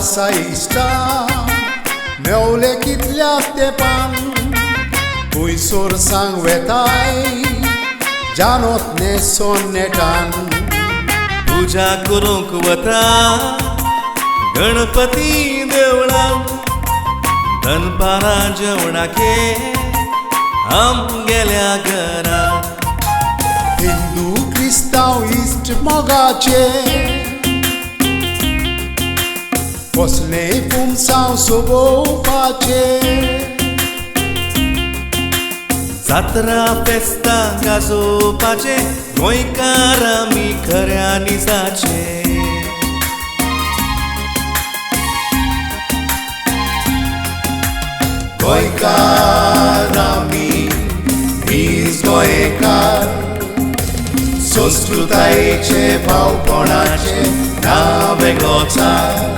आसा इश्टा मेवले कितल्या तेंपान कुयसोर सांग वेताय जानोत नेसोन नेटान पूजा करूंक वता गणपती देवळान दनपारा जेवणाके आम गेल्या घरा हिंदू क्रिस्तांव इश्ट मोगाचे कसले पुमसांव सोबोवपाचे जात्रा फेस्ता गाजोवपाचे गोंयकार आमी खऱ्या निजाचे गोंयकार आमी वीज गोंयकार संस्कृतायेचे भावपणाचे नावे गोचार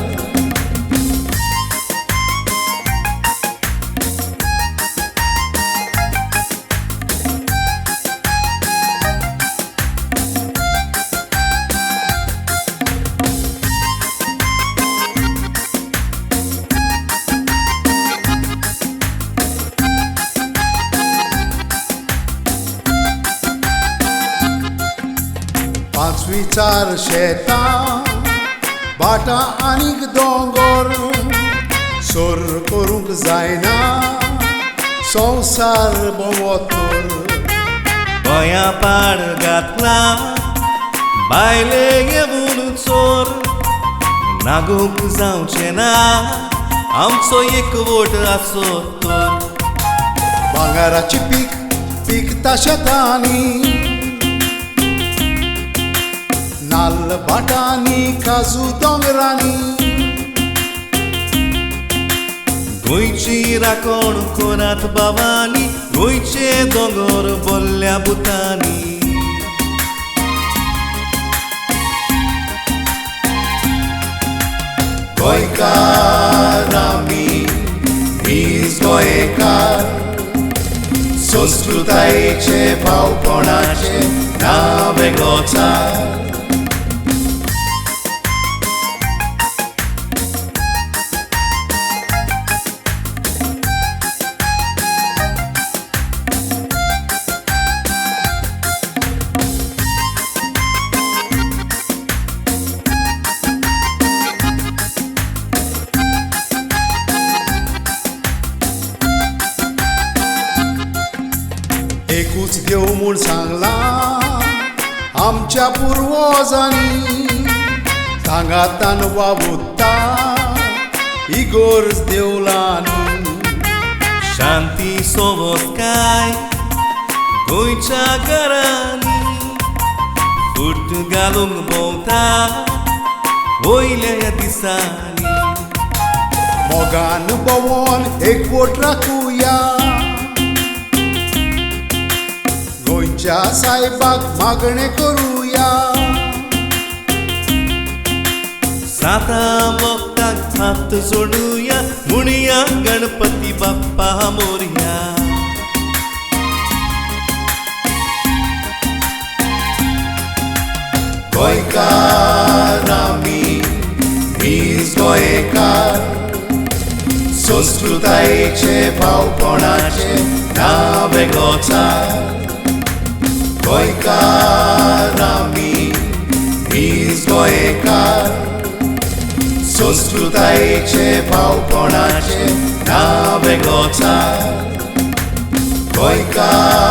पांच विचार शेतां भाटां आनीक दोंगर सोर करूंक जायना संवसार बोवतोर गोंया पाड घातला बायले येवून चोर नागूंक जावचें ना आमचो एकवट आसो तर भांगाराची पीक पिकता शेतांनी नाल्ल भाटांनी काजू दोंगरांनी गोंयची राखण कोणात बाबांनी गोंयचे दोंगर बोल्ल्या बुतांनी गोंयकार आमी वीज गोंयकार संस्कृतायेचे भावपणाचे नावे गोचार एकूच देव म्हूण सांगला आमच्या पुर्वजांनी सांगातान वावुरता इगोर्ज देवळांनी शांती सोबत काय गोंयच्या घरांनी फूट घालूंक भोंवता वयल्या दिसांनी मोगान भोंवोन एकवट राखुया गोंयच्या सायबाक मागणें करुया साता मोगटाक हात जोडुया म्हणुया गणपती बाप्पा मोरया गोंयकार आमी वीज गोंयकार संस्कृतायेचे भावपणाचे नावे गोचार गोंयकार आमी वीज गोंयकार संस्कृतायेचे भावपणाचे नावे गोचार गोंयकार